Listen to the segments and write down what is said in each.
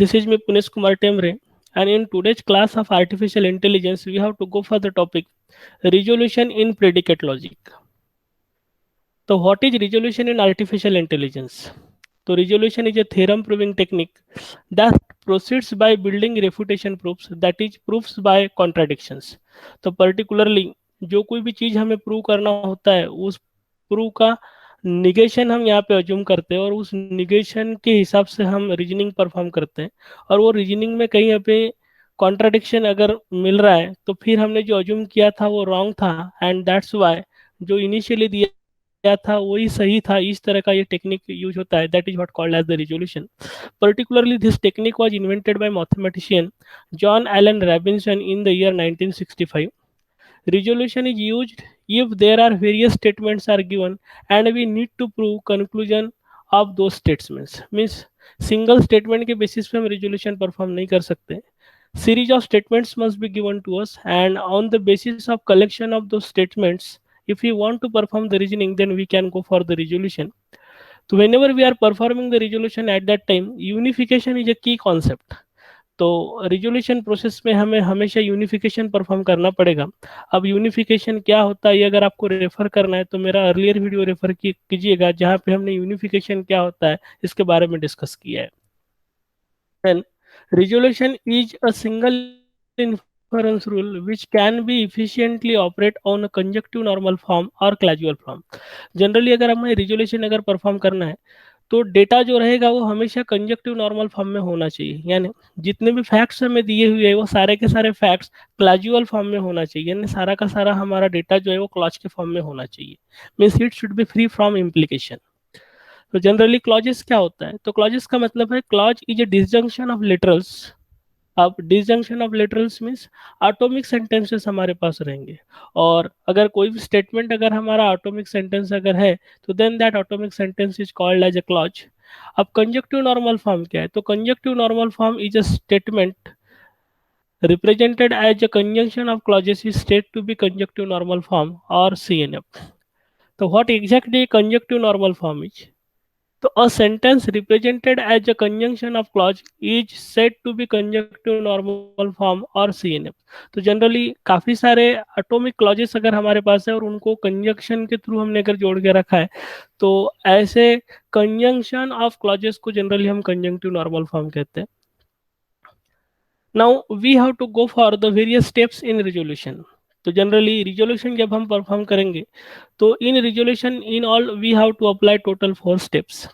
This is me Punesh Kumar Temre, and in today's class of artificial intelligence, we have to go for the topic resolution in predicate logic. So, what is resolution in artificial intelligence? So, resolution is a theorem proving technique that proceeds by building refutation proofs, that is, proofs by contradictions. तो particularly जो कोई भी चीज़ हमें prove करना होता है उस prove का निगेशन हम यहाँ पे अज्यूम करते हैं और उस निगेशन के हिसाब से हम रीजनिंग परफॉर्म करते हैं और वो रीजनिंग में कहीं पे कॉन्ट्राडिक्शन अगर मिल रहा है तो फिर हमने जो अज्यूम किया था वो रॉन्ग था एंड दैट्स वाई जो इनिशियली दिया था वही सही था. इस तरह का ये टेक्निक यूज होता है. That is what called as the resolution. Particularly, this technique was invented by mathematician John Allen Robinson in the year 1965. Resolution is used if there are various statements are given and we need to prove conclusion of those statements. Means single statement के basis पे हम resolution perform नहीं कर सकते. Series of statements must be given to us, and on the basis of collection of those statements, if we want to perform the reasoning, then we can go for the resolution. So whenever we are performing the resolution at that time, unification is a key concept. तो resolution process में हमें हमेशा unification perform करना पड़ेगा. अब unification क्या होता है ये अगर आपको रेफर करना है तो मेरा अर्लियर वीडियो रेफर कीजिएगा जहाँ पे हमने यूनिफिकेशन क्या होता है इसके बारे में डिस्कस किया है. Then resolution is a single inference rule which can be efficiently operate on a conjunctive normal form or causal form. Generally अगर हमें रिजोल्यूशन अगर परफॉर्म करना है तो डेटा जो रहेगा वो हमेशा कंजक्टिव नॉर्मल फॉर्म में होना चाहिए. यानी जितने भी फैक्ट्स हमें दिए हुए हैं वो सारे के सारे फैक्ट्स क्लाजुअल फॉर्म में होना चाहिए. यानी सारा का सारा हमारा डेटा जो है वो क्लॉज के फॉर्म में होना चाहिए. Means it should be free from implication. तो जनरली क्लॉजेस क्या होता है? तो क्लॉजेस का मतलब है clause is a disjunction of literals. अब disjunction of literals means atomic sentences हमारे पास रहेंगे और अगर कोई भी स्टेटमेंट अगर हमारा एटॉमिक सेंटेंस अगर है तो then that atomic sentence is called as a clause. अब कंजक्टिव नॉर्मल फॉर्म क्या है? तो conjunctive normal form is a statement represented as a conjunction of clauses is said to be conjunctive normal form or CNF. So what exactly conjunctive normal form is? So a sentence represented as a conjunction of clause is said to be conjunctive normal form or CNF. तो generally काफी सारे atomic clauses अगर हमारे पास है और उनको conjunction के थ्रू हमने अगर जोड़ के रखा है तो ऐसे कंजंक्शन ऑफ क्लॉजेस को जनरली हम कंजंक्टिव नॉर्मल फॉर्म कहते हैं. Now we have to go for the various steps in resolution. तो जनरली रिजोल्यूशन जब हम परफॉर्म करेंगे तो in resolution in all we have to apply total 4 steps.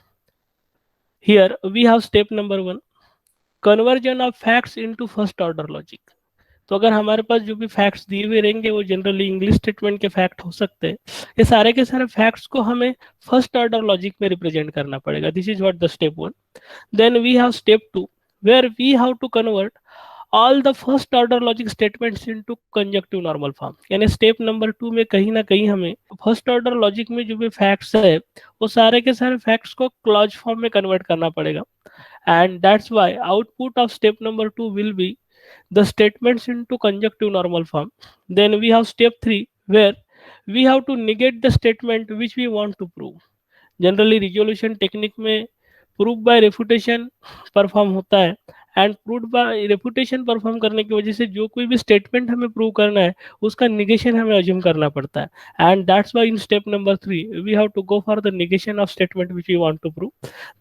Here we have step number 1, conversion of facts into first order logic. तो अगर हमारे पास जो भी फैक्ट्स दिए हुए रहेंगे वो जनरली इंग्लिश स्टेटमेंट के फैक्ट हो सकते हैं. ये सारे के सारे फैक्ट्स को हमें फर्स्ट ऑर्डर लॉजिक में रिप्रेजेंट करना पड़ेगा. This is what the step 1. Then we have step 2 where we have to convert all the first order logic statements into conjunctive normal form. यानी स्टेप नंबर 2 में कहीं ना कहीं हमें फर्स्ट ऑर्डर लॉजिक में जो भी फैक्ट्स है वो सारे के सारे फैक्ट्स को क्लॉज फॉर्म में कन्वर्ट करना पड़ेगा. And that's why output of step number 2 will be the statements into conjunctive normal form. Then we have step 3 where we have to negate the statement which we want to prove. Generally resolution technique में proof bye रेफुटेशन perform होता है and proof bye रेफुटेशन perform करने की वजह से जो कोई भी स्टेटमेंट हमें प्रूव करना है उसका निगेशन हमें अज्यूम करना पड़ता है. And that's why in step number 3 we have to go for the negation of statement which we want to prove.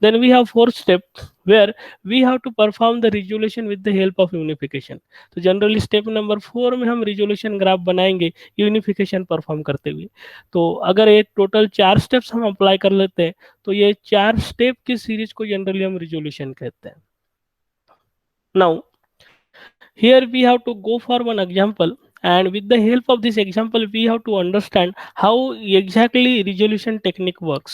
Then we have fourth step where we have to perform the resolution with the help of unification. तो generally step number 4 में हम resolution graph बनाएंगे unification perform करते हुए. तो अगर ये total 4 steps हम अप्लाई कर लेते हैं तो ये 4 स्टेप की सीरीज को जनरली हम रिजोल्यूशन कहते हैं. Now here we have to go for one example and with the help of this example we have to understand how exactly resolution technique works.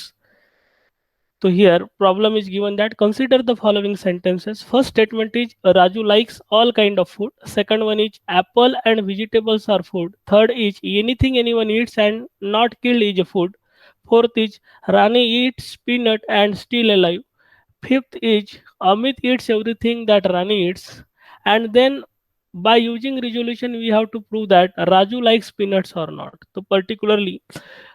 So here problem is given that consider the following sentences. First statement is Raju likes all kind of food. Second one is apple and vegetables are food. Third is anything anyone eats and not killed is a food. Fourth is Rani eats peanut and still alive. Fifth is Amit eats everything that Rani eats. And then by using resolution we have to prove that Raju likes peanuts or not. तो particularly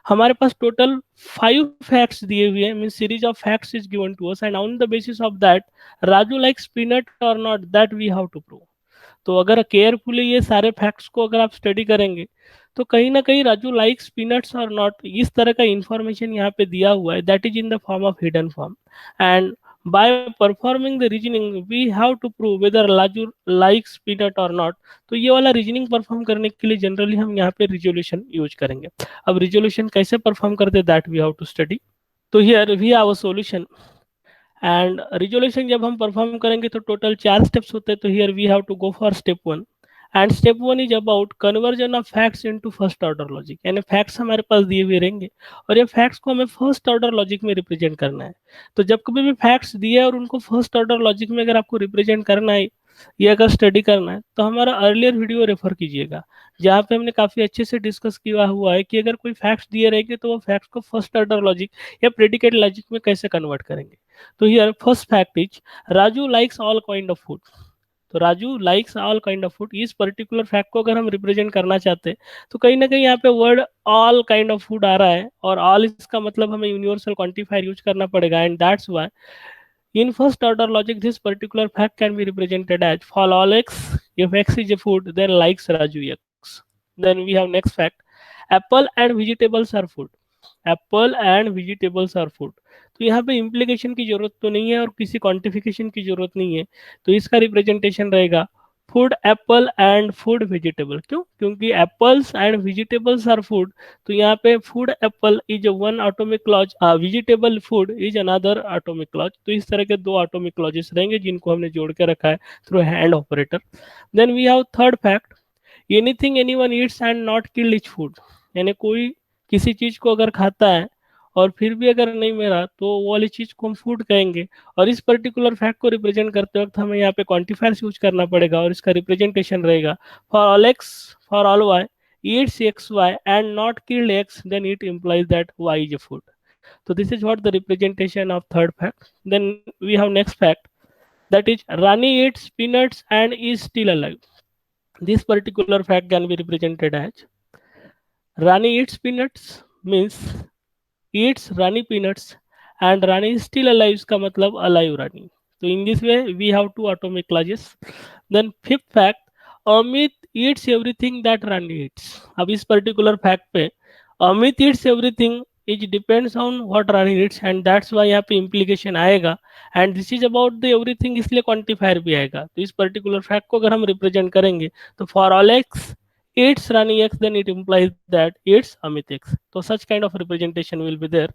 हमारे पास total 5 facts दिए हुए हैं, mean series of facts is given to us and on the basis of that Raju likes peanut और not that we have to prove. तो अगर carefully ये सारे फैक्ट्स को अगर आप स्टडी करेंगे तो कहीं ना कहीं राजू लाइक्स पीनट्स और नॉट इस तरह का इंफॉर्मेशन यहाँ पे दिया हुआ है, that is in the form of hidden form. And by performing the reasoning we have to prove whether Raju likes peanut or not. तो ये वाला रीजनिंग परफॉर्म करने के लिए जनरली हम यहाँ पे रिजोल्यूशन यूज करेंगे. अब रिजोल्यूशन कैसे परफॉर्म करते that we have to study. तो here we have a solution and resolution जब हम परफॉर्म करेंगे तो टोटल 4 स्टेप्स होते हैं. तो here we have to go for step 1 and step 1 is about conversion of facts into first order logic. यानी facts हमारे पास दिए हुए रहेंगे और ये फैक्ट्स को हमें फर्स्ट ऑर्डर लॉजिक में रिप्रेजेंट करना है. तो जब कभी भी फैक्ट्स दिए और उनको फर्स्ट ऑर्डर लॉजिक में अगर आपको रिप्रेजेंट करना है, ये अगर स्टडी करना है, तो हमारा अर्लियर वीडियो रेफर कीजिएगा जहाँ पे हमने काफी अच्छे से डिस्कस किया हुआ है कि अगर कोई फैक्ट्स दिए रहेंगे तो वो फैक्ट्स को फर्स्ट ऑर्डर लॉजिक या प्रेडिकेट लॉजिक में कैसे कन्वर्ट करेंगे. तो here first fact is Raju likes all kind of food. तो Raju likes all kind of food, इस पर्टिकुलर फैक्ट को अगर हम रिप्रेजेंट करना चाहते हैं तो कहीं ना कहीं यहाँ पे word all kind of food आ रहा है और ऑल इसका मतलब हमें यूनिवर्सल क्वांटिफायर यूज करना पड़ेगा. And that's why in first order logic this particular fact can be represented as for all x, if x is a food then likes Raju x. Then we have next fact, apple and vegetables are food. Apple and vegetables are food. तो यहाँ पे implication की जरूरत तो नहीं है और किसी क्वांटिफिकेशन की जरूरत नहीं है. तो इसका रिप्रेजेंटेशन रहेगा food apple and food vegetable. क्यों? क्योंकि apples and vegetables are food. तो यहाँ पे food apple is one atomic clause, vegetable food is another atomic clause. तो इस तरह के 2 एटॉमिक क्लॉजेस रहेंगे जिनको हमने जोड़ के रखा है through hand operator. Then we have third fact, anything anyone eats and not killed is food. यानी कोई किसी चीज को अगर खाता है और फिर भी अगर नहीं मिला तो वो वाली चीज को हम फूड कहेंगे. और इस पर्टिकुलर फैक्ट को रिप्रेजेंट करते वक्त हमें यहाँ पे क्वांटिफायर्स यूज करना पड़ेगा और इसका रिप्रेजेंटेशन रहेगा for all x, for all y eats xy and not killed x, then it implies that y is a food. So this is what the representation of third fact. Then we have next fact, that is Rani eats peanuts and is still alive. This particular fact can be represented as Rani eats peanuts means eats Rani peanuts and Rani is still alive का मतलब alive Rani. So in this way we have 2 atomic clauses. Then fifth fact, Amit eats everything that Rani eats. अब इस particular fact पे Amit eats everything it depends on what Rani eats and that's why यहाँ पे implication आएगा and this is about the everything, इसलिए quantifier भी आएगा. तो इस particular fact को अगर हम represent करेंगे तो for all x eats Rani x, then it implies that eats Amit x. So such kind of representation will be there.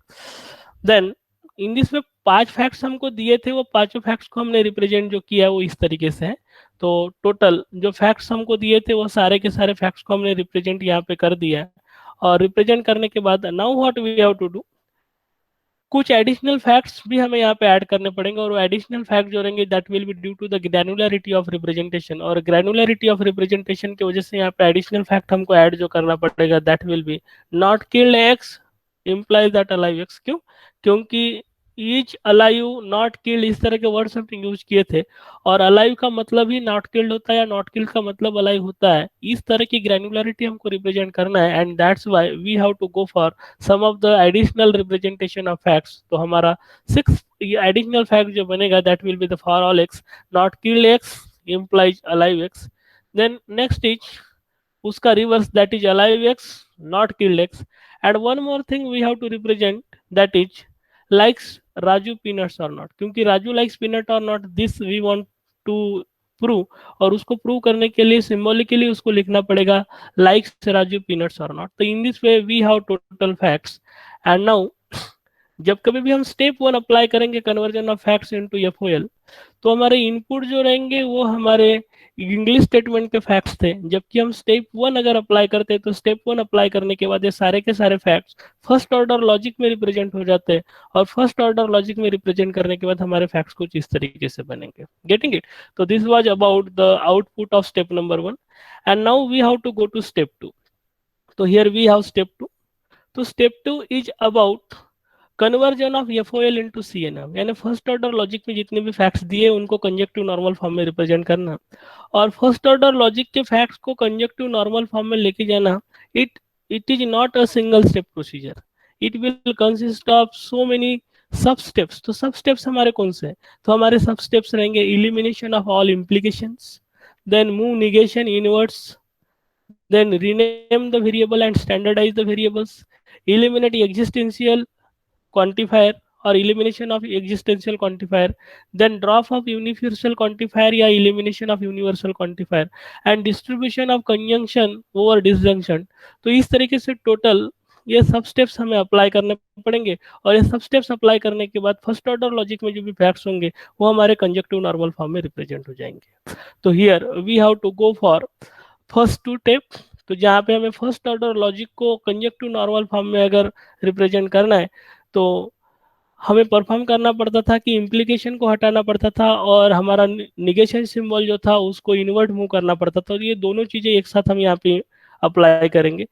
Then in this way 5 facts हमको दिए थे, वो 5 फैक्ट्स को हमने रिप्रेजेंट जो किया वो इस तरीके से है. तो टोटल जो फैक्ट्स हमको दिए थे वो सारे के सारे फैक्ट्स को हमने रिप्रेजेंट यहाँ पे कर दिया है. और रिप्रेजेंट करने के बाद now what we have to do, कुछ एडिशनल फैक्ट्स भी हमें यहाँ पे ऐड करने पड़ेंगे और वो एडिशनल फैक्ट जो रहेंगे that will be due to the granularity of representation. और ग्रैनुलरिटी ऑफ रिप्रेजेंटेशन की वजह से यहाँ पे एडिशनल फैक्ट हमको ऐड जो करना पड़ेगा that will be not killed x implies that alive x. क्यों? क्योंकि each alive not killed इस तरह के वर्ड्स हमने यूज किए थे और alive का मतलब ही not killed होता है या not killed का मतलब alive होता है. इस तरह की ग्रैनुलरिटी हमको रिप्रेजेंट करना है and that's why we have to go for some of the additional representation of facts. तो हमारा 6 एडिशनल फैक्ट जो बनेगा that will be the for all x not killed x implies alive x. Then next is उसका reverse that is alive x not killed x. And one more thing we have to represent, that is likes Raju peanuts or not. क्योंकि Raju likes peanut or not, this we want to prove. और उसको prove करने के लिए symbolically उसको लिखना पड़ेगा likes Raju peanuts or not. तो in this way we have total facts. And now जब कभी भी हम स्टेप 1 अप्लाई करेंगे कन्वर्जन ऑफ फैक्ट्स इनटू एफओएल, तो हमारे इनपुट जो रहेंगे वो हमारे इंग्लिश स्टेटमेंट के फैक्ट्स थे. जबकि हम स्टेप 1 अगर अप्लाई करते हैं तो स्टेप 1 अप्लाई करने के बाद ये सारे के सारे फैक्ट्स फर्स्ट ऑर्डर लॉजिक में रिप्रेजेंट हो जाते हैं और फर्स्ट ऑर्डर लॉजिक में रिप्रेजेंट करने के बाद हमारे फैक्ट्स कुछ इस तरीके से बनेंगे. Getting it? तो this was about the output of step number 1 and now we have to go to step 2. तो हियर वी हैव स्टेप 2. तो step 2 is about conversion of FOL into CNF, यानी first order logic में जितने भी facts दिए उनको conjunctive normal form में represent करना, और फर्स्ट ऑर्डर लॉजिक के फैक्ट्स को कंजक्टिव नॉर्मल फॉर्म में लेके जाना। It it is not a single step procedure, it will consist of so many सब स्टेप्स। तो सब स्टेप्स हमारे कौन से हैं? तो हमारे सब स्टेप्स रहेंगे elimination of all implications, then move negation inwards, then rename the variable and standardize the variables, eliminate existential quantifier or elimination of existential quantifier, then drop of universal quantifier या elimination of universal quantifier, and distribution of conjunction over disjunction। तो इस तरीके से total ये सब steps हमें apply करने पड़ेंगे, और ये सब स्टेप्स अप्लाई करने के बाद फर्स्ट ऑर्डर लॉजिक में जो भी फैक्ट्स होंगे वो हमारे कंजक्टिव नॉर्मल फॉर्म में रिप्रेजेंट हो जाएंगे। तो here we have to go for first two step. तो जहाँ पे हमें फर्स्ट ऑर्डर लॉजिक को कंजक्टिव नॉर्मल फॉर्म में अगर रिप्रेजेंट करना है तो हमें परफॉर्म करना पड़ता था कि इम्प्लीकेशन को हटाना पड़ता था, और हमारा निगेशन सिंबल जो था उसको इन्वर्ट मूव करना पड़ता था। और ये दोनों चीजें एक साथ हम यहाँ पे अप्लाई करेंगे।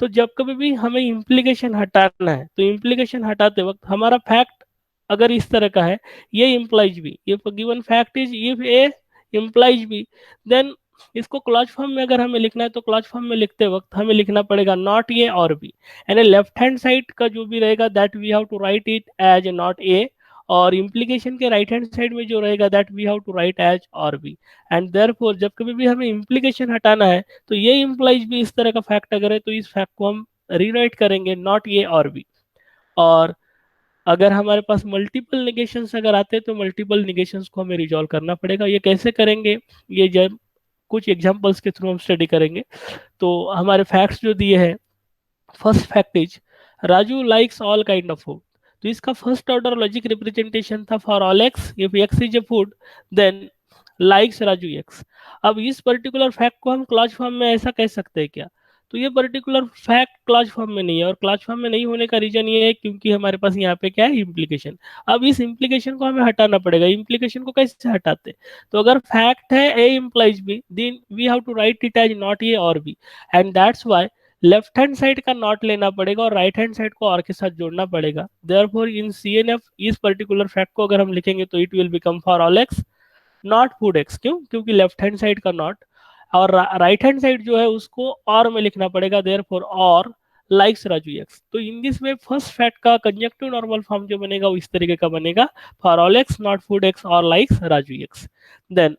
तो जब कभी भी हमें इम्प्लीकेशन हटाना है तो इम्प्लीकेशन हटाते वक्त हमारा फैक्ट अगर इस तरह का है, ये इम्प्लाइज भी, if given fact is if A implies B, then इसको क्लॉज फॉर्म में अगर हमें लिखना है तो क्लॉज फॉर्म में लिखते वक्त हमें लिखना पड़ेगा नॉट ए और बी, यानी लेफ्ट हैंड साइड का जो भी रहेगा that we have to write it as not A, और इम्प्लीकेशन के राइट हैंड साइड में जो रहेगा that we have to write as और बी। एंड देयरफॉर जब कभी भी हमें इम्प्लीकेशन हटाना है तो ये इम्प्लाइज भी इस तरह का फैक्ट अगर है तो इस फैक्ट को हम रीराइट करेंगे नॉट ए और बी। और अगर हमारे पास मल्टीपल निगेशंस अगर आते हैं तो मल्टीपल निगेशंस को हमें रिजॉल्व करना पड़ेगा। ये कैसे करेंगे, ये जब कुछ एग्जांपल्स के थ्रू हम स्टडी करेंगे। तो हमारे फैक्ट्स जो दिए हैं, first fact is Raju likes all kind of food. तो इसका फर्स्ट ऑर्डर लॉजिक रिप्रेजेंटेशन था for all x if x is a food then likes Raju x. अब इस पर्टिकुलर फैक्ट को हम क्लॉज फॉर्म में ऐसा कह सकते हैं क्या? तो ये पर्टिकुलर फैक्ट क्लॉज फॉर्म में नहीं है, और क्लॉज फॉर्म में नहीं होने का रीजन ये है क्योंकि हमारे पास यहाँ पे क्या है, इम्प्लीकेशन। अब इस इम्प्लीकेशन को हमें हटाना पड़ेगा। इम्प्लीकेशन को कैसे हटाते? तो अगर फैक्ट है A implies B then we have to write it as not A और B, and that's why left hand side का नॉट लेना पड़ेगा और राइट हैंड साइड को और के साथ जोड़ना पड़ेगा। देयरफॉर इन CNF इस पर्टिकुलर फैक्ट को अगर हम लिखेंगे तो it will become for all x not food x. क्यों? क्योंकि लेफ्ट हैंड साइड का नॉट और राइट हैंड साइड जो है उसको और में लिखना पड़ेगा, देयरफॉर और लाइक्स राजू एक्स। तो in this way first fact का कंजक्टिव नॉर्मल फॉर्म जो बनेगा वो इस तरीके का बनेगा, for all x not food x और likes Raju x. Then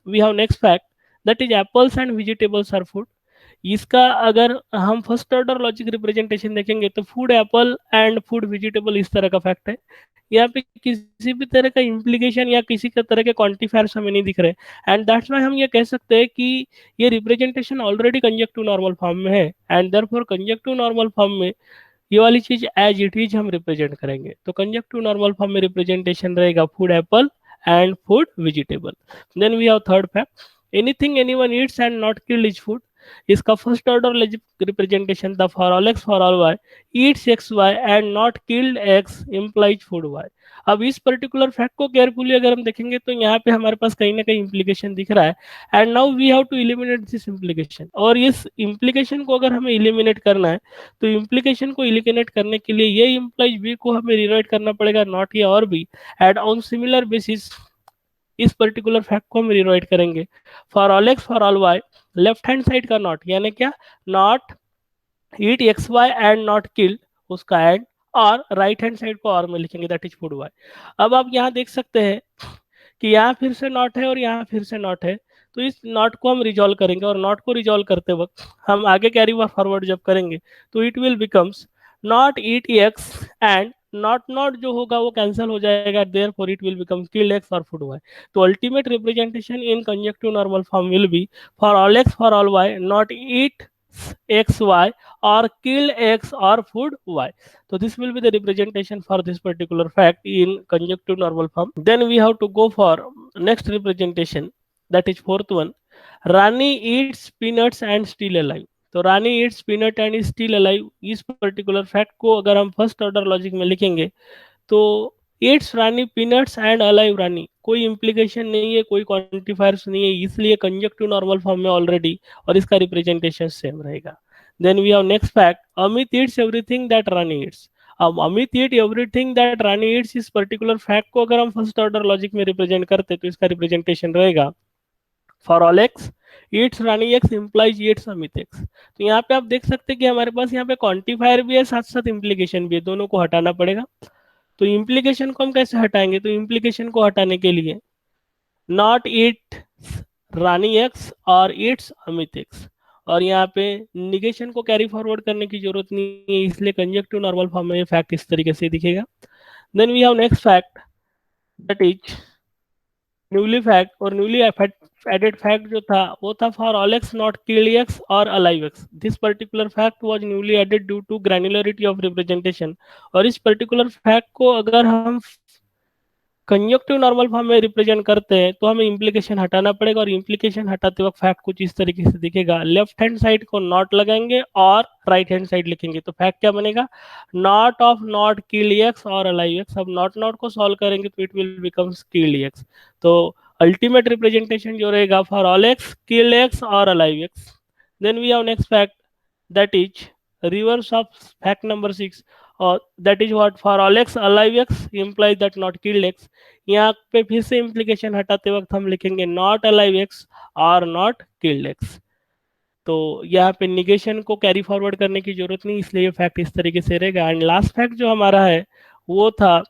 we have next fact that is apples and vegetables are food. इसका अगर हम फर्स्ट ऑर्डर लॉजिक रिप्रेजेंटेशन देखेंगे तो food apple and food vegetable इस तरह का फैक्ट है। यहाँ पे किसी भी तरह का इम्प्लीकेशन या किसी का तरह के क्वांटिफायर्स हमें नहीं दिख रहे, एंड दैट्स व्हाई हम ये कह सकते हैं कि ये representation already conjunctive normal form में है, and therefore conjunctive normal form में ये वाली चीज एज इट इज हम रिप्रेजेंट करेंगे। तो कंजक्टिव नॉर्मल फॉर्म में रिप्रेजेंटेशन रहेगा food apple and food vegetable. Then we have third fact anything anyone eats and not killed is food. इसका फर्स्ट ऑर्डर रिप्रेजेंटेशन था for all x for all y eats x y and not killed x implies food Y. अब इस particular fact को carefully अगर हम देखेंगे तो यहाँ पे हमारे पास कहीं ना कहीं इम्प्लीकेशन दिख रहा है, and now we have to eliminate this implication. और इस इम्प्लीकेशन को अगर हमें इलिमिनेट करना है तो इम्प्लीकेशन को इलिमिनेट करने के लिए ये इम्प्लाइज बी को हमें रिराइट करना पड़ेगा नॉट ए और B, and on similar basis इस पर्टिकुलर फैक्ट को हम रिराइट करेंगे for all x for all y left hand side का नॉट, यानी क्या, not eat x y and not kill उसका एंड, और राइट हैंड साइड को और में लिखेंगे दैट इज फूड वाई। अब आप यहाँ देख सकते हैं कि यहाँ फिर से नॉट है और यहाँ फिर से नॉट है, तो इस नॉट को हम रिजॉल्व करेंगे, और नॉट को रिजॉल्व करते वक्त हम आगे कैरी फॉरवर्ड जब करेंगे तो it will becomes not eat x and not not जो होगा वो कैंसिल हो जाएगा, therefore it will become killed x और फूड वाई। तो ultimate representation in conjunctive normal form will be for all x for all y not eat x y or kill x or food y. So this will be the representation for this particular fact in conjunctive normal form. Then we have to go for next representation, that is fourth one. Rani eats peanuts and still alive. तो रानी eats peanut and is still alive इस particular fact को अगर हम first order logic में लिखेंगे तो eats Rani peanuts and alive रानी, कोई implication नहीं है, कोई क्वांटिफायर्स नहीं है, इसलिए कंजक्टिव नॉर्मल फॉर्म में ऑलरेडी, और इसका रिप्रेजेंटेशन सेम रहेगा। Then we have next fact Amit eats everything that Rani eats. अब Amit eat everything that Rani Yeats, इस पर्टिकुलर फैक्ट को अगर हम फर्स्ट ऑर्डर लॉजिक में रिप्रेजेंट करते तो इसका रिप्रेजेंटेशन रहेगा for all x Yeats Rani x implies Yeats Amit x. तो यहाँ पे आप देख सकते हैं कि हमारे पास यहाँ पे क्वांटिफायर भी है, साथ साथ इम्प्लीकेशन भी है, दोनों को हटाना पड़ेगा। तो इम्प्लीकेशन को हम कैसे हटाएंगे? तो इम्प्लीकेशन को हटाने के लिए नॉट ईट रानी एक्स और ईट्स अमित एक्स, और यहाँ पे निगेशन को कैरी फॉरवर्ड करने की जरूरत नहीं है, इसलिए कंजक्टिव नॉर्मल फॉर्म में ये फैक्ट इस तरीके से दिखेगा। Then we have next fact that is newly fact, और न्यूली एडेड फैक्ट जो था वो था for all x not killed x और alive x. This particular fact was newly added due to granularity of representation. और इस particular fact को अगर हम कंजक्टिव नॉर्मल फॉर्म में रिप्रेजेंट करते हैं तो हमें इम्प्लीकेशन हटाना पड़ेगा, और इम्प्लीकेशन हटाते वक्त फैक्ट कुछ इस तरीके से दिखेगा। लेफ्ट हैंड साइड को नॉट लगाएंगे और राइट हैंड साइड लिखेंगे, तो फैक्ट क्या बनेगा? Not of not kill x और अलाइव एक्स। अब नॉट नॉट को सॉल्व करेंगे तो it will becomes kill x. तो अल्टीमेट रिप्रेजेंटेशन जो रहेगा for all x kill x और alive x. Then we have next fact that is reverse of fact number 6, और that is what for all x alive x implies that not killed x. यहाँ पे फिर से implication हटाते वक्त हम लिखेंगे नॉट अलाइव एक्स और नॉट किल्ड एक्स। तो यहाँ पे निगेशन को कैरी फॉरवर्ड करने की जरूरत नहीं, इसलिए ये फैक्ट इस तरीके से रहेगा। एंड लास्ट फैक्ट जो हमारा है वो था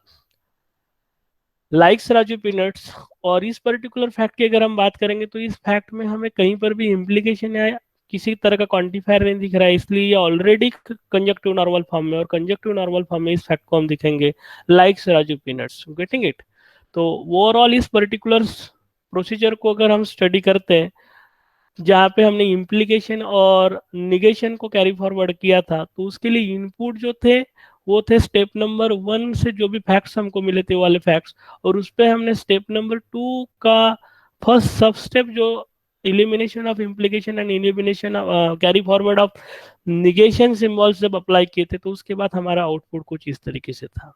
लाइक्स राजू पीनट्स। और इस पर्टिकुलर फैक्ट की अगर हम बात करेंगे तो इस फैक्ट में हमें कहीं पर भी इम्प्लीकेशन या किसी तरह का क्वांटिफायर नहीं दिख रहा है, इसलिए ये ऑलरेडी कंजक्टिव नॉर्मल फॉर्म में, और कंजक्टिव नॉर्मल फॉर्म में इस फैक्ट को हम दिखेंगे likes Raju peanuts. Getting it? तो ओवरऑल इस पर्टिकुलर प्रोसीजर को अगर हम स्टडी करते हैं जहाँ पे हमने इम्प्लीकेशन और निगेशन को कैरी फॉरवर्ड किया था, तो उसके लिए इनपुट जो थे वो थे स्टेप नंबर 1 से जो भी फैक्ट्स हमको मिले थे वाले फैक्ट्स, और उस पे हमने स्टेप नंबर 2 का फर्स्ट सब स्टेप जो elimination of implication and elimination carry forward of negation symbols जब अप्लाई किए थे, तो उसके बाद हमारा आउटपुट कुछ इस तरीके से था।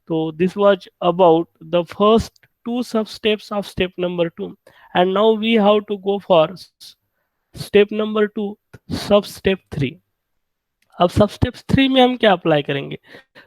तो this was about the first two sub steps of step number 2, and now we have to go for step number 2 सब स्टेप 3। अब सब स्टेप 3 में हम क्या अप्लाई करेंगे?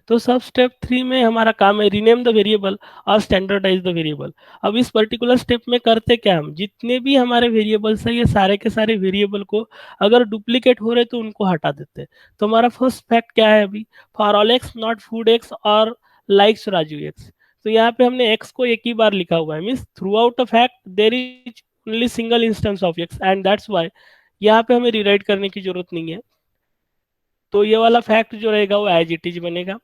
तो सब स्टेप 3 में हमारा काम है रीनेम द वेरिएबल और स्टैंडर्डाइज द वेरिएबल। अब इस पर्टिकुलर स्टेप में करते क्या, हम जितने भी हमारे वेरिएबल्स है ये सारे के सारे वेरिएबल को अगर डुप्लीकेट हो रहे तो उनको हटा देते हैं। तो हमारा फर्स्ट फैक्ट क्या है अभी? For all x not food x और लाइक्स राजू एक्स। तो यहाँ पे हमने एक्स को एक ही बार लिखा हुआ है, means through out a fact there is only single instance of x, and that's Y यहाँ पे हमें रिराइट करने की जरूरत नहीं है। तो ये वाला फैक्ट जो रहेगा वो एज इट इज बनेगा।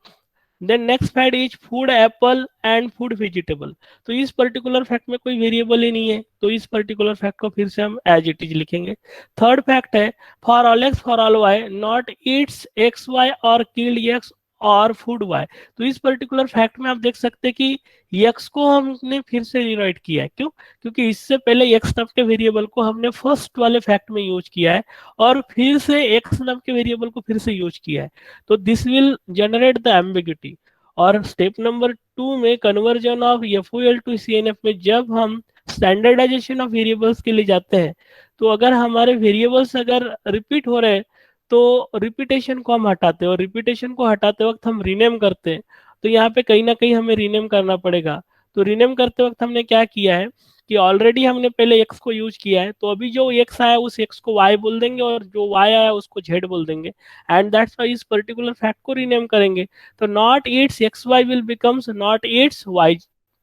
Then next fact is food apple and food vegetable. तो इस पर्टिकुलर फैक्ट में कोई वेरिएबल ही नहीं है, तो इस पर्टिकुलर फैक्ट को फिर से हम एज इट इज लिखेंगे। थर्ड फैक्ट है for all x for all y not eats x y और किल्ड एक्स और फूड वाई। तो इस पर्टिकुलर फैक्ट में आप देख सकते हैं कि एक्स को हमने फिर से रिराइट किया है। क्यों? क्योंकि इससे पहले एक्स नाम के वेरिएबल को हमने फर्स्ट वाले फैक्ट में यूज किया है, और फिर से एक्स नाम के वेरिएबल को फिर से यूज किया है। तो this will generate the ambiguity. और स्टेप नंबर 2 में कन्वर्जन ऑफ एफओएल टू सीएनएफ में जब हम स्टैंडर्डाइजेशन ऑफ वेरिएबल्स के लिए जाते हैं, तो अगर हमारे वेरिएबल्स अगर रिपीट हो रहे हैं तो रिपीटेशन को हम हटाते हैं, और रिपीटेशन को हटाते वक्त हम रीनेम करते हैं। तो यहाँ पे कहीं ना कहीं हमें रीनेम करना पड़ेगा। तो रीनेम करते वक्त हमने क्या किया है कि ऑलरेडी हमने पहले एक्स को यूज किया है, तो अभी जो एक्स आया उस एक्स को वाई बोल देंगे, और जो वाई आया उसको जेड बोल देंगे, एंड दैट्स वाई इस पर्टिकुलर फैक्ट को रीनेम करेंगे। तो not eats x y will becomes not eats y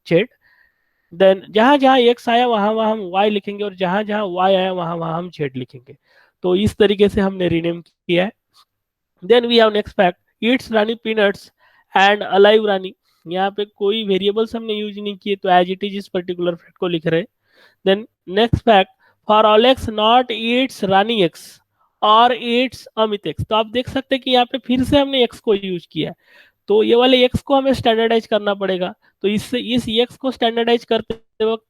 z. Then जहां जहां एक्स आया वहां वहां हम वाई लिखेंगे, और जहां जहां वाई आया वहां वहां हम जेड लिखेंगे। तो इस तरीके से हमने रीनेम किया है। Then we have next fact eats Rani peanuts and alive Rani. यहाँ पे कोई वेरिएबल्स हमने यूज नहीं किए, तो एज इट इज इस पर्टिकुलर फैक्ट को लिख रहे हैं। Then next fact for all x not eats Rani x और ईट्स अमित एक्स। तो आप देख सकते हैं कि यहाँ पे फिर से हमने एक्स को यूज किया है, तो ये वाले एक्स को हमें स्टैंडर्डाइज करना पड़ेगा। तो इससे इस एक्स को स्टैंडर्डाइज करते वक्त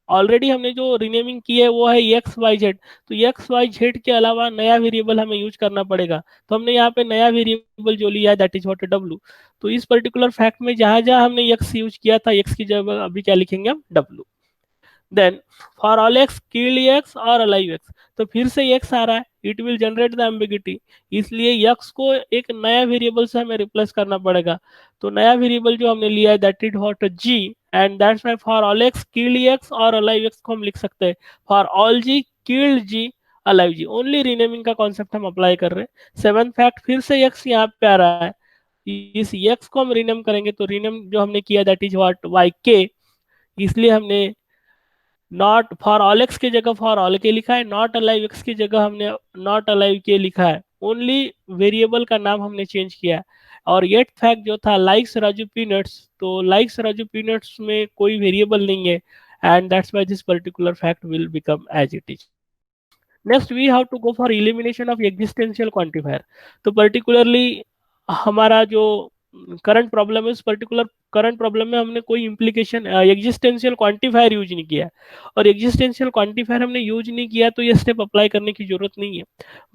ऑलरेडी हमने जो रीनेमिंग की है वो है एक्स वाई जेड। तो एक्स वाई जेड के अलावा नया वेरिएबल हमें यूज करना पड़ेगा, तो हमने यहाँ पे नया वेरिएबल जो लिया है दैट इज व्हाट डब्ल्यू। तो इस पर्टिकुलर फैक्ट में जहां जहां हमने एक्स यूज किया था एक्स की जगह अभी क्या लिखेंगे हम? W. Then for all x killed x और अलाइव एक्स, तो फिर से एक्स आ रहा है, it will generate the ambiguity, इसलिए यक्स को एक नया वेरिएबल से हमें रिप्लेस करना पड़ेगा। तो नया वेरिएबल जो हमने लिया है that is what G, and that's why for all x killed x और अलाइव एक्स को हम लिख सकते हैं for all G killed G alive G, only renaming का कॉन्सेप्ट हम अप्लाई कर रहे हैं। सेवन फैक्ट, फिर से एक्स यहाँ पे आ रहा है, इस एक्स को हम रीनेम करेंगे, तो रीनेम जो हमने किया दैट इज व्हाट वाई के, इसलिए हमने नॉट फॉर ऑल एक्स की जगह फॉर ऑल के लिखा है, नॉट अलाइव एक्स की जगह हमने नॉट अलाइव के लिखा है, ओनली वेरिएबल का नाम हमने चेंज किया है। और येट फैक्ट जो था लाइक्स राजू पीनट्स, तो लाइक्स राजू पीनट्स में कोई वेरिएबल नहीं है, and that's why this particular fact will become as it is. Next we have to go for elimination of existential quantifier. तो पर्टिकुलरली हमारा जो करंट प्रॉब्लम है, उस पर्टिकुलर करंट प्रॉब्लम में हमने कोई इम्प्लीकेशन एग्जिस्टेंशियल क्वांटिफायर यूज नहीं किया है, और एग्जिस्टेंशियल क्वांटिफायर हमने यूज नहीं किया तो ये स्टेप अप्लाई करने की जरूरत नहीं है।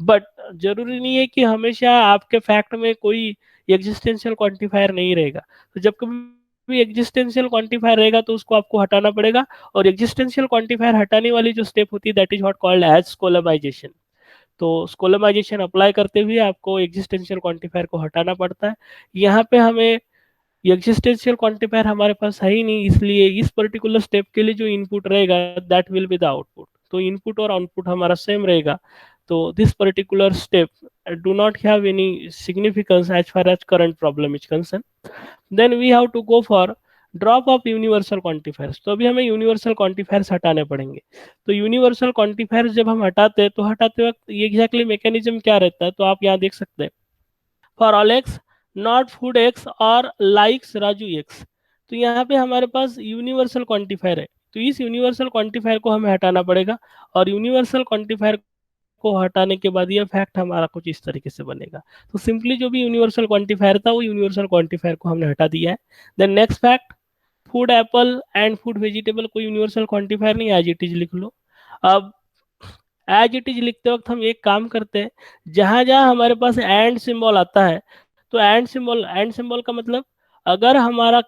बट जरूरी नहीं है कि हमेशा आपके फैक्ट में कोई एग्जिस्टेंशियल क्वांटिफायर नहीं रहेगा, तो जब कभी एग्जिस्टेंशियल क्वांटिफायर रहेगा तो उसको आपको हटाना पड़ेगा, और एग्जिस्टेंशियल क्वांटिफायर हटाने वाली जो स्टेप होती है that is what called as skolemization. तो स्कोलेमाइजेशन अप्लाई करते हुए आपको एग्जिस्टेंशियल क्वांटिफायर को हटाना पड़ता है। यहाँ पे हमें एग्जिस्टेंशियल क्वांटिफायर हमारे पास है ही नहीं, इसलिए इस पर्टिकुलर स्टेप के लिए जो इनपुट रहेगा that will be the output, तो इनपुट और आउटपुट हमारा सेम रहेगा। तो this particular step do not have any significance as far as current problem is concern. Then we have to go for drop of universal quantifiers, तो अभी हमें universal quantifiers हटाने पड़ेंगे। तो यूनिवर्सल क्वांटिफायर्स जब हम हटाते हैं तो हटाते वक्त एग्जैक्टली मैकेनिज्म क्या रहता है, तो आप यहाँ देख सकते हैं for all x not food x और लाइक्स राजू एक्स, तो यहाँ पे हमारे पास यूनिवर्सल क्वांटिफायर है, तो इस यूनिवर्सल क्वांटिफायर को हमें हटाना पड़ेगा, और यूनिवर्सल क्वांटिफायर को हटाने के बाद ये फैक्ट हमारा कुछ इस तरीके से बनेगा। तो सिंपली जो भी यूनिवर्सल क्वांटिफायर था वो यूनिवर्सल क्वांटिफायर को हमने हटा दिया है। Then next fact, food apple and food vegetable कोई यूनिवर्सल क्वांटिफायर नहीं, एज इट इज लिख लो। अब एज इट इज लिखते वक्त हम एक काम करते हैं, जहां जहां हमारे पास एंड सिंबल आता है, तो एंड सिंबल का मतलब अगर हमारा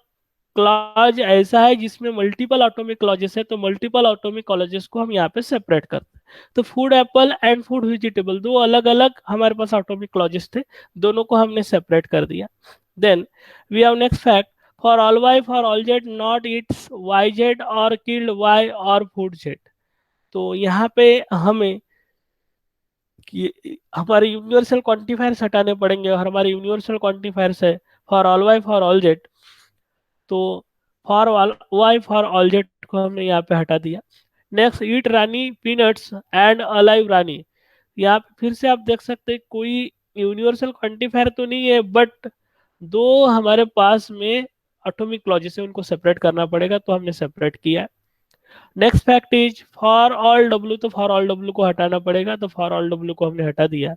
क्लॉज ऐसा है जिसमें मल्टीपल ऑटोमिक क्लॉजेस है तो मल्टीपल ऑटोमिक क्लॉजेस को हम यहाँ पे सेपरेट करते हैं। तो food apple and food vegetable दो अलग अलग हमारे पास ऑटोमिक क्लॉजेस थे, दोनों को हमने सेपरेट कर दिया। Then we have next fact, for all y for all z not eats y z और किल्ड वाई और फूड जेड, तो यहाँ पे हमें कि हमारे यूनिवर्सल क्वांटिफायर्स हटाने पड़ेंगे, और हमारे यूनिवर्सल क्वांटिफायर्स है for all y for all z, तो for y for all z को हमने यहाँ पे हटा दिया। Next eat Rani peanuts and alive Rani, यहाँ पे फिर से आप देख सकते हैं कोई यूनिवर्सल क्वांटिफायर तो नहीं है, बट दो हमारे पास में एटॉमिक क्लॉजेस है उनको सेपरेट करना पड़ेगा, तो हमने सेपरेट किया। Next fact is for all W, तो फॉर ऑल डब्ल्यू को हटाना पड़ेगा, तो फॉर ऑल डब्ल्यू को हमने हटा दिया।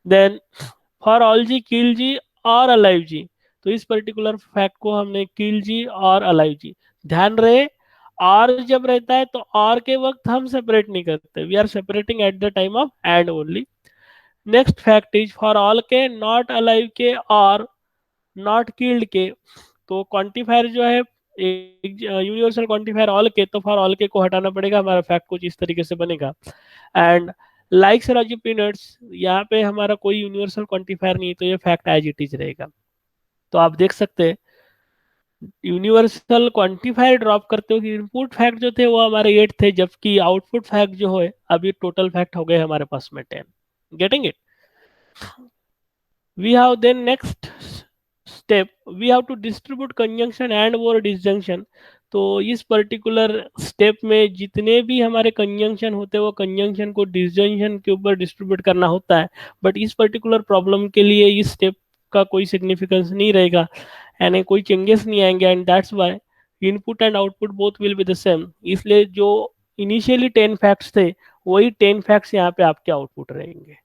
देन फॉर ऑल जी किल जी और अलाइव जी, तो इस पर्टिकुलर फैक्ट को हमने किल जी और अलाइव जी, ध्यान रहे और जब रहता है तो और के वक्त हम सेपरेट नहीं करते, we are separating at the time of and only. Next fact is for all k not alive k और नॉट किल्ड के, तो क्वांटिफायर जो है यूनिवर्सल क्वांटिफायर ऑल के, तो फॉर ऑल के को हटाना पड़ेगा, हमारा फैक्ट कुछ इस तरीके से बनेगा। एंड लाइक्स राजू पीनट्स, यहाँ पे हमारा कोई यूनिवर्सल क्वांटिफायर नहीं, तो ये फैक्ट एज इट इज रहेगा। तो आप देख सकते हैं यूनिवर्सल क्वांटिफायर ड्रॉप करते हो कि इनपुट फैक्ट जो थे वो हमारे 8 थे, जबकि आउटपुट फैक्ट जो है अभी टोटल फैक्ट हो गए हमारे पास में 10। Getting it? we have then next step, we have to distribute conjunction and or disjunction। तो इस पर्टिकुलर स्टेप में जितने भी हमारे कंजंक्शन होते हैं वो कंजंक्शन को डिसजंक्शन के ऊपर डिस्ट्रीब्यूट करना होता है, बट इस पर्टिकुलर प्रॉब्लम के लिए इस स्टेप का कोई सिग्निफिकेंस नहीं रहेगा, यानी कोई चेंजेस नहीं आएंगे, and that's why input and output both will be the same, इसलिए जो इनिशियली 10 फैक्ट्स थे वही 10 फैक्ट्स यहाँ पे आपके आउटपुट रहेंगे।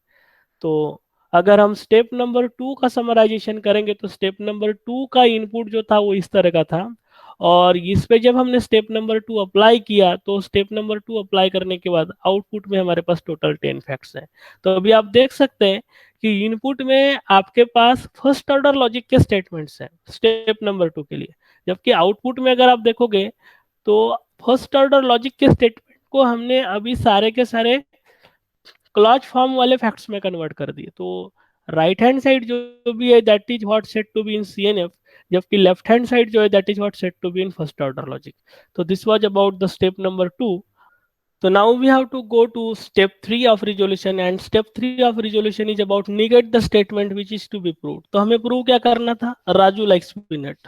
तो अगर हम स्टेप नंबर 2 का समराइजेशन करेंगे तो स्टेप नंबर 2 का इनपुट जो था वो इस तरह का था, और इस पे जब हमने स्टेप नंबर 2 अप्लाई किया तो स्टेप नंबर 2 अप्लाई करने के बाद आउटपुट में हमारे पास टोटल 10 फैक्ट्स हैं। तो अभी आप देख सकते हैं कि इनपुट में आपके पास फर्स्ट ऑर्डर लॉजिक के स्टेटमेंट्स हैं स्टेप नंबर 2 के लिए, जबकि आउटपुट में अगर आप देखोगे तो फर्स्ट ऑर्डर लॉजिक के स्टेटमेंट को हमने अभी सारे के सारे क्लॉज फॉर्म वाले फैक्ट्स में कन्वर्ट कर दिए। तो राइट हैंड साइड जो भी है that is what set to be in CNF, जबकि लेफ्ट हैंड साइड जो है that is what set to be in first order logic. तो this was about the step number 2। So now we have to go to step 3 of resolution, and step 3 of resolution is about negate the statement which is to be proved। तो हमें prove क्या करना था, Raju likes peanut.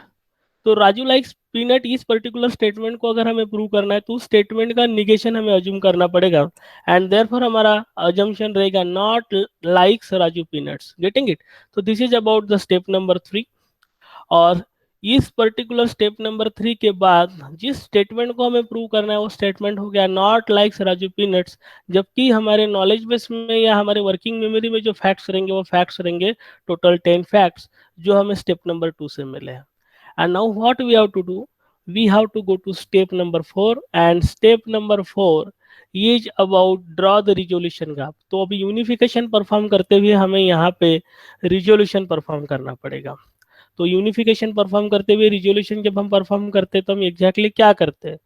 तो Raju likes peanut इस particular statement को अगर हमें प्रूव करना है तो स्टेटमेंट का निगेशन हमें अज्यूम करना पड़ेगा, एंड देयरफॉर हमारा अजम्पशन रहेगा not likes Raju peanuts. Getting it? तो this is about the step number 3। और इस पर्टिकुलर स्टेप नंबर 3 के बाद जिस स्टेटमेंट को हमें प्रूव करना है वो स्टेटमेंट हो गया नॉट लाइक्स राजू पीनट्स, जबकि हमारे नॉलेज बेस में या हमारे वर्किंग मेमोरी में जो फैक्ट्स रहेंगे वो फैक्ट्स रहेंगे टोटल 10 फैक्ट्स जो हमें स्टेप नंबर 2 से मिले हैं। And now what we have to do, we have to go to step number 4, and step number 4 is about draw the resolution graph. तो अभी यूनिफिकेशन परफॉर्म करते हुए हमें यहाँ पे रिजोल्यूशन परफॉर्म करना पड़ेगा। तो यूनिफिकेशन परफॉर्म करते हुए रिजोल्यूशन जब हम परफॉर्म करते हैं तो हम एग्जैक्टली क्या करते हैं,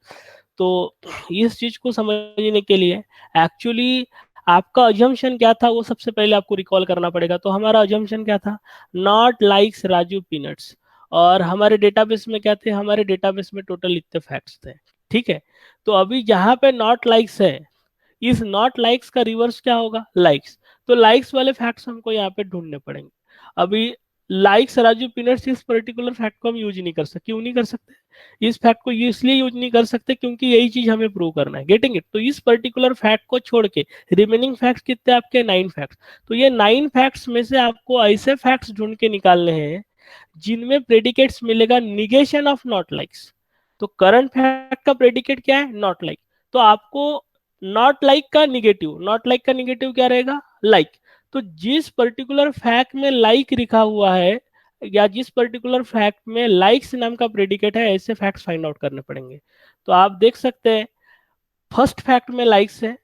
तो इस चीज को समझने के लिए एक्चुअली आपका अजम्पशन क्या था वो सबसे पहले आपको रिकॉल करना पड़ेगा। तो हमारा अजम्पशन क्या था, नॉट लाइक्स राजू पीनट्स, और हमारे डेटाबेस में क्या थे, हमारे डेटाबेस में टोटल इतने फैक्ट्स थे। ठीक है, तो अभी जहां पे नॉट लाइक्स है, इस नॉट लाइक्स का रिवर्स क्या होगा, लाइक्स। तो लाइक्स वाले फैक्ट्स हमको यहाँ पे ढूंढने पड़ेंगे। अभी लाइक्स राजू पीनट्स इस पर्टिकुलर फैक्ट को हम यूज नहीं कर सकते। क्यों नहीं कर सकते, इस फैक्ट को इसलिए यूज नहीं कर सकते क्योंकि यही चीज हमें प्रूव करना है। Getting it? तो इस पर्टिकुलर फैक्ट को छोड़ के रिमेनिंग फैक्ट्स कितने आपके, 9 फैक्ट्स। तो ये 9 फैक्ट्स में से आपको ऐसे फैक्ट्स ढूंढ के निकालने हैं जिनमें प्रेडिकेट्स मिलेगा निगेशन ऑफ नॉट लाइक्स। तो करंट फैक्ट का प्रेडिकेट क्या है, नॉट लाइक। तो आपको नॉट लाइक का निगेटिव, नॉट लाइक का निगेटिव क्या रहेगा, लाइक। तो जिस पर्टिकुलर फैक्ट में लाइक लिखा हुआ है या जिस पर्टिकुलर फैक्ट में लाइक्स नाम का प्रेडिकेट है, ऐसे फैक्ट्स फाइंड आउट करने पड़ेंगे। तो आप देख सकते हैं फर्स्ट फैक्ट में लाइक्स है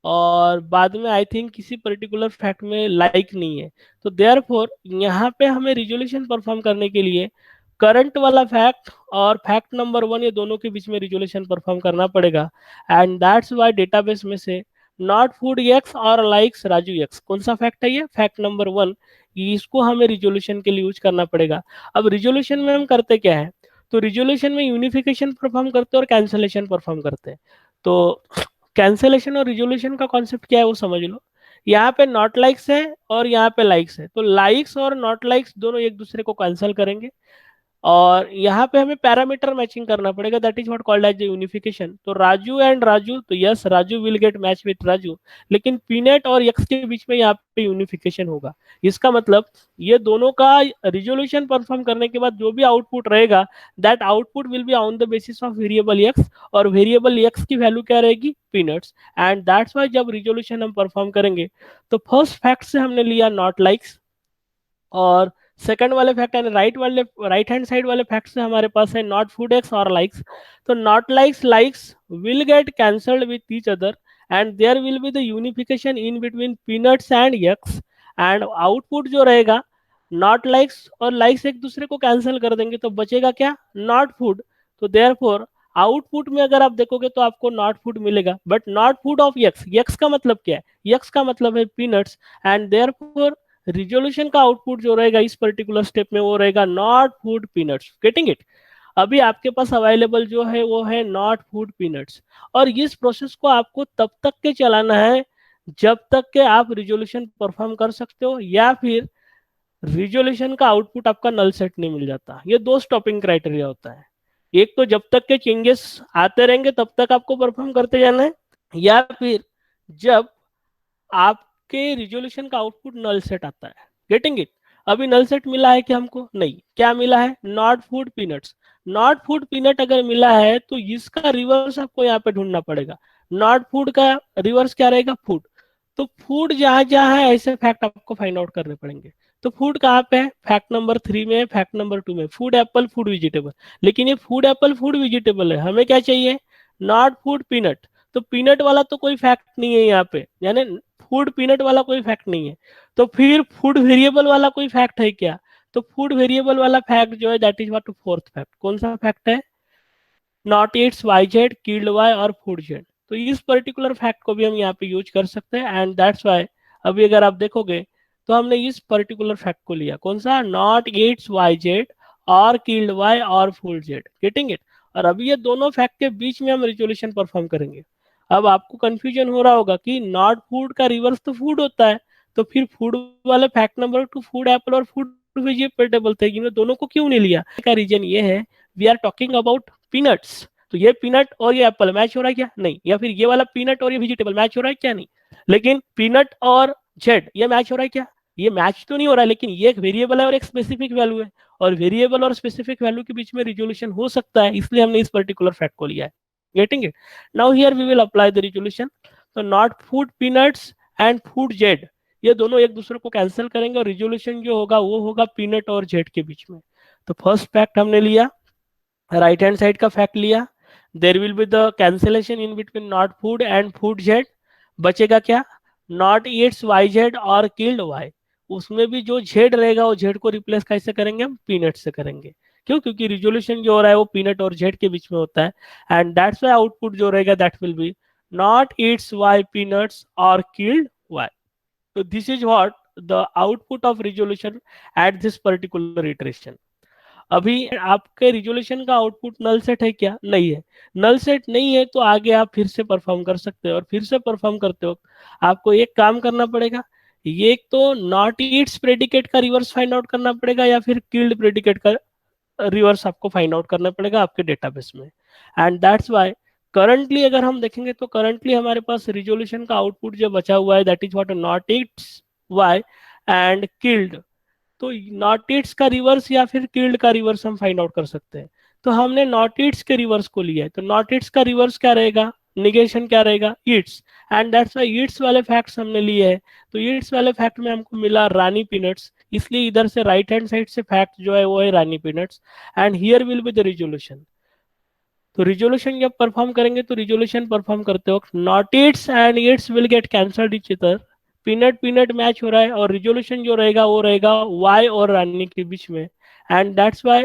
और बाद में आई थिंक किसी पर्टिकुलर फैक्ट में लाइक नहीं है। तो देयरफॉर यहाँ पे हमें रिजोल्यूशन परफॉर्म करने के लिए करंट वाला फैक्ट और फैक्ट नंबर 1 ये दोनों के बीच में रिजोल्यूशन परफॉर्म करना पड़ेगा। एंड दैट्स वाई डेटाबेस में से नॉट फूड एक्स और लाइक्स राजू एक्स, कौन सा फैक्ट है ये, फैक्ट नंबर 1, इसको हमें रिजोल्यूशन के लिए यूज करना पड़ेगा। अब रिजोल्यूशन में हम करते क्या है, तो रिजोल्यूशन में यूनिफिकेशन परफॉर्म करते हैं और कैंसलेशन परफॉर्म करते हैं। तो कैंसलेशन और रिजोल्यूशन का कॉन्सेप्ट क्या है वो समझ लो। यहाँ पे नॉट लाइक्स है और यहाँ पे लाइक्स है, तो लाइक्स और नॉट लाइक्स दोनों एक दूसरे को कैंसिल करेंगे और यहाँ पे हमें पैरामीटर मैचिंग करना पड़ेगा, that is what called as unification. तो राजू एंड राजू, तो yes Raju will get match with Raju, लेकिन पीनट और यक्स के बीच में यहाँ पे यूनिफिकेशन होगा। इसका मतलब ये दोनों का रिजोल्यूशन परफॉर्म करने के बाद जो भी आउटपुट रहेगा that output will be on the basis of variable x, और वेरिएबल यक्स की वैल्यू क्या रहेगी, पीनट्स। एंड दैट्स वाई जब रिजोल्यूशन हम परफॉर्म करेंगे तो फर्स्ट फैक्ट से हमने लिया नॉट लाइक्स, और सेकंड वाले फैक्ट यानी राइट हैंड साइड वाले फैक्ट से हमारे पास है नॉट फूड एक्स और लाइक्स। तो not likes likes will get cancelled with each other and there will be the unification in between peanuts and x, and output जो रहेगा नॉट लाइक्स और लाइक्स एक दूसरे को कैंसिल कर देंगे तो बचेगा क्या, नॉट फूड। तो देयरफॉर आउटपुट में अगर आप देखोगे तो आपको नॉट फूड मिलेगा, but not food of x. X का मतलब क्या है, यक्स का मतलब है पीनट्स, एंड देयरफॉर रिजोल्यूशन का आउटपुट जो रहेगा इस पर्टिकुलर स्टेप में वो रहेगा not food peanuts. Getting it? अभी आपके पास अवेलेबल जो है वो है नॉट फूड पीनट्स, और इस प्रोसेस को आपको तब तक के चलाना है जब तक के आप रिजोल्यूशन परफॉर्म कर सकते हो या फिर रिजोल्यूशन का आउटपुट आपका नल सेट नहीं मिल जाता। ये दो स्टॉपिंग क्राइटेरिया होता है, एक तो जब तक के चेंजेस आते रहेंगे तब तक आपको परफॉर्म करते जाना है, या फिर जब आपके रिजोल्यूशन का आउटपुट नल सेट आता है। Getting it? अभी नल सेट मिला है कि हमको, नहीं, क्या मिला है, not food peanuts. Not food peanut अगर मिला है तो इसका रिवर्स आपको यहाँ पे ढूंढना पड़ेगा। नॉट फूड का रिवर्स क्या रहेगा, फूड। तो फूड जहां जहां है ऐसे फैक्ट आपको फाइंड आउट करने पड़ेंगे। तो फूड कहाँ पे है, फैक्ट नंबर 3 में, फैक्ट नंबर 2 में, फूड एप्पल फूड वेजिटेबल। लेकिन ये फूड एप्पल फूड वेजिटेबल है, हमें क्या चाहिए, नॉट फूड पीनट। तो पीनट वाला तो कोई फैक्ट नहीं है यहाँ पे, यानी फूड पीनट वाला कोई फैक्ट नहीं है। तो फिर फूड वेरिएबल वाला कोई फैक्ट है क्या, तो फूड वेरिएबल वाला फैक्ट जो है that is what fourth fact. कौन सा फैक्ट है, not eats y z, killed y और फूड जेड। तो इस पर्टिकुलर फैक्ट को भी हम यहाँ पे यूज कर सकते हैं एंड दैट्स वाई अभी अगर आप देखोगे तो हमने इस पर्टिकुलर फैक्ट को लिया, कौन सा, नॉट ईट्स वाई जेड और किल्ड वाई और फूड जेड, गेटिंग इट। और अभी ये दोनों फैक्ट के बीच में हम रिजोल्यूशन परफॉर्म करेंगे। अब आपको कंफ्यूजन हो रहा होगा कि नॉट फूड का रिवर्स तो फूड होता है, तो फिर फूड वाले fact number two food Apple और फूड वेजिटेबल थे, इन्होंने दोनों को क्यों नहीं लिया? का रीजन ये है, we are talking about peanuts, तो ये पीनट और ये एप्पल मैच हो रहा है क्या? नहीं। या फिर ये वाला पीनट और ये वेजिटेबल मैच हो रहा है क्या? नहीं। लेकिन पीनट और जेड ये मैच हो रहा है क्या? ये मैच तो नहीं हो रहा है, लेकिन ये एक वेरिएबल है और एक स्पेसिफिक वैल्यू है, और वेरिएबल और स्पेसिफिक वैल्यू के बीच में रिजोल्यूशन हो सकता है, इसलिए हमने इस पर्टिकुलर फैक्ट को लिया है। Getting it? Now here we will apply the resolution. तो not food peanuts and food z ये दोनों एक दूसरे को कैंसिल करेंगे और रिजोल्यूशन जो होगा वो होगा पीनट और जेड के बीच में। तो फर्स्ट फैक्ट हमने लिया, राइट हैंड साइड का फैक्ट लिया, there will be the cancellation in between not food and food Z. बचेगा क्या? नॉट ईट्स वाई जेड और किल्ड वाई। उसमें भी जो जेड रहेगा वो जेड को रिप्लेस कैसे करेंगे? हम पीनट से करेंगे। क्यों? क्योंकि रिजोल्यूशन जो हो रहा है वो पीनट और जेड के बीच में होता है, एंड दैट्स वाई आउटपुट जो रहेगा that will be not eats y peanuts और killed y. So this is what the output of resolution at this particular iteration. अभी आपके रिजोल्यूशन का आउटपुट नल सेट है क्या? नहीं है। नल सेट नहीं है तो आगे आप फिर से परफॉर्म कर सकते हो, और फिर से परफॉर्म करते हो आपको एक काम करना पड़ेगा, ये एक तो नॉट ईट्स प्रेडिकेट का रिवर्स फाइंड आउट करना पड़ेगा या फिर किल्ड प्रेडिकेट का रिवर्स आपको फाइंड आउट करना पड़ेगा आपके डेटाबेस में। एंड दैट्स वाई करंटली अगर हम देखेंगे तो करंटली हमारे पास रिजोल्यूशन का आउटपुट जो बचा हुआ है that is what not eats y and killed. तो नॉट इट्स का रिवर्स या फिर किल्ड का रिवर्स हम फाइंड आउट कर सकते हैं। तो हमने नॉट इट्स के रिवर्स को लिया है, तो नॉट इट्स का रिवर्स क्या रहेगा? निगेशन क्या रहेगा? It's. And that's why it's वाले फैक्ट्स हमने लिए हैं। तो इट्स वाले फैक्ट में हमको मिला रानी पीनट्स, इसलिए इधर से राइट हैंड साइड से फैक्ट जो है वो है Rani peanuts, and here will be the resolution. तो रिजोल्यूशन जब परफॉर्म करेंगे तो रिजोल्यूशन परफॉर्म करते वक्त not eats and eats will get cancelled each other, peanut peanut match हो रहा है, और रिजोल्यूशन जो रहेगा वो रहेगा वाई और रानी के बीच में, एंड दैट्स वाई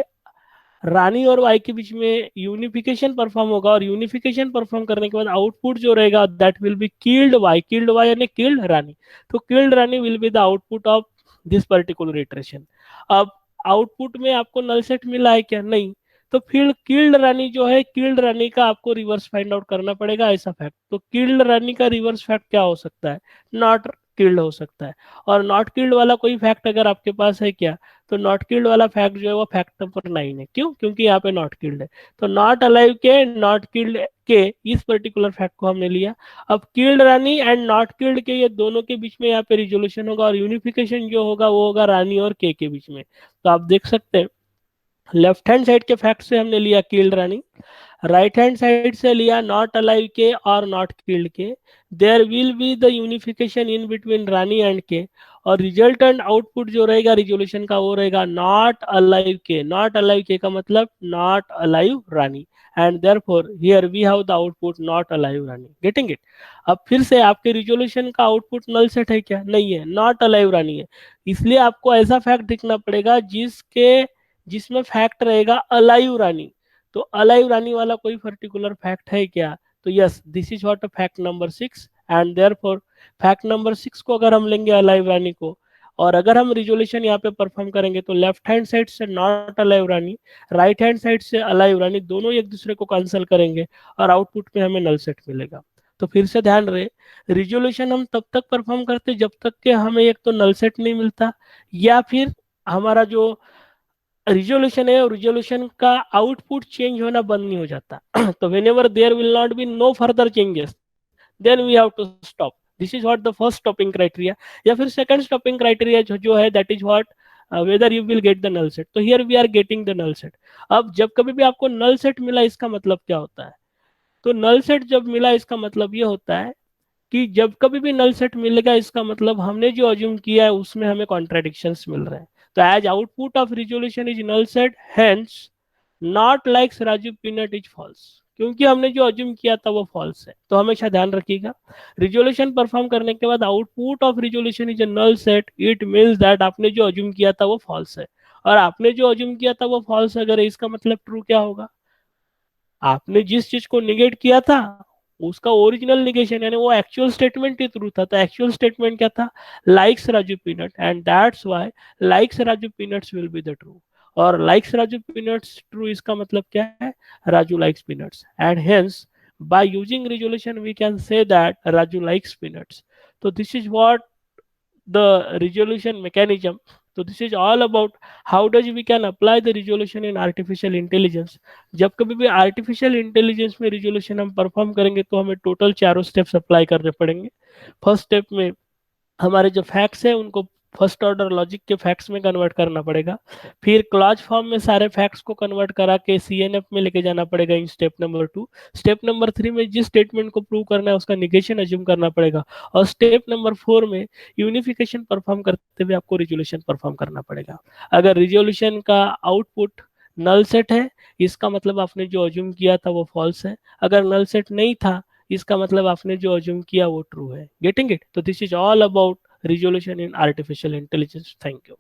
रानी और वाई के बीच में यूनिफिकेशन परफॉर्म होगा, और यूनिफिकेशन परफॉर्म करने के बाद आउटपुट जो रहेगा that will be killed y, killed y यानी किल्ड रानी। तो killed Rani will be the output of this particular iteration. अब आउटपुट में आपको नल सेट मिला है क्या? नहीं। तो फिर किल्ड रानी जो है, किल्ड रानी का आपको रिवर्स फाइंड आउट करना पड़ेगा ऐसा फैक्ट। तो किल्ड रानी का रिवर्स फैक्ट क्या हो सकता है? नॉट किल्ड हो सकता है। और नॉट किल्ड वाला कोई फैक्ट अगर आपके पास है क्या? तो नॉट किल्ड वाला फैक्ट जो है वो फैक्ट नंबर 9 है। क्यों? क्योंकि यहाँ पे नॉट किल्ड है। तो not alive k, not killed के, इस पर्टिकुलर फैक्ट को हमने लिया। अब killed Rani and not killed के ये दोनों के बीच में यहाँ पे रिजोल्यूशन होगा, और यूनिफिकेशन जो होगा वो होगा रानी और के बीच में। तो आप देख सकते हैं लेफ्ट हैंड साइड के फैक्ट से हमने लिया killed Rani, right hand side से लिया नॉट अलाइव के और not killed k. There will be the unification in between Rani and k, और रिजल्टेंट आउटपुट जो रहेगा रिजोल्यूशन का वो रहेगा not alive k. Not alive k का मतलब not alive Rani, and therefore here we have the output not alive Rani. Getting it? अब फिर से आपके रिजोल्यूशन का आउटपुट नल सेट है क्या? नहीं है, नॉट अलाइव रानी है। इसलिए आपको ऐसा फैक्ट दिखना पड़ेगा जिसमें फैक्ट रहेगा अलाइव रानी। तो अलाइव रानी वाला कोई पर्टिकुलर फैक्ट है क्या? तो yes, this is what fact number 6, and therefore fact number 6 को अगर हम लेंगे अलाइव रानी को, और अगर हम रिजोल्यूशन यहाँ पे परफॉर्म करेंगे तो लेफ्ट हैंड साइड से not alive Rani, right hand side से अलाइव रानी, दोनों एक दूसरे को कैंसिल करेंगे और आउटपुट में हमें नल सेट मिलेगा। तो फिर से ध्यान रहे, रिजोल्यूशन हम तब तक परफॉर्म करते जब तक कि हमें एक तो नल सेट नहीं मिलता, या फिर हमारा जो रिजोल्यूशन है रिजोल्यूशन का आउटपुट चेंज होना बंद नहीं हो जाता। तो whenever there will not be no further changes then we have to stop. This is what the first stopping criteria. या फिर सेकंड स्टॉपिंग क्राइटेरिया जो है that is what whether you will get the null set. तो here we are getting the null set. अब जब कभी भी आपको नल सेट मिला इसका मतलब क्या होता है? तो नल सेट जब मिला इसका मतलब ये होता है कि जब कभी भी नल सेट मिलेगा इसका मतलब हमने जो अज्यूम किया है उसमें हमें कॉन्ट्राडिक्शंस मिल रहे हैं। तो as output of resolution is null set, hence not likes Raju peanut is false, क्योंकि हमने जो अज्यूम किया था वो फॉल्स है। तो हमेशा ध्यान रखिएगा, रिजोल्यूशन परफॉर्म करने के बाद output of resolution is a null set, it means that आपने जो अज्यूम किया था वो फॉल्स है, और आपने जो अज्यूम किया था वो फॉल्स अगर है इसका मतलब ट्रू क्या होगा? आपने जिस चीज को निगेट किया था उसका ओरिजिनल निगेशन यानी वो एक्चुअल स्टेटमेंट ही ट्रू था, तो एक्चुअल स्टेटमेंट क्या था, likes Raju peanut, and that's why likes Raju peanuts will be the true. और लाइक्स राजू पीनट्स ट्रू, इसका मतलब क्या है, Raju likes peanuts, and hence by using resolution we can say that Raju likes peanuts. So this is what the resolution mechanism. So this is all about how does we can apply the resolution in artificial intelligence. जब कभी भी artificial intelligence में resolution हम perform करेंगे तो हमें total चारों steps apply करने पड़ेंगे। फर्स्ट स्टेप में हमारे जो फैक्ट्स है उनको फर्स्ट ऑर्डर लॉजिक के फैक्ट्स में कन्वर्ट करना पड़ेगा, फिर क्लॉज फॉर्म में सारे फैक्ट्स को कन्वर्ट करा के सीएनएफ में लेके जाना पड़ेगा इन स्टेप नंबर 2। स्टेप नंबर 3 में जिस स्टेटमेंट को प्रूव करना है उसका निगेशन अज्यूम करना पड़ेगा, और स्टेप नंबर 4 में यूनिफिकेशन परफॉर्म करते हुए आपको रिजोल्यूशन परफॉर्म करना पड़ेगा। अगर रिजोल्यूशन का आउटपुट नल सेट है, इसका मतलब आपने जो अज्यूम किया था वो फॉल्स है, अगर नल सेट नहीं था इसका मतलब आपने जो अज्यूम किया वो ट्रू है। Getting it? तो this is all about resolution in artificial intelligence. Thank you.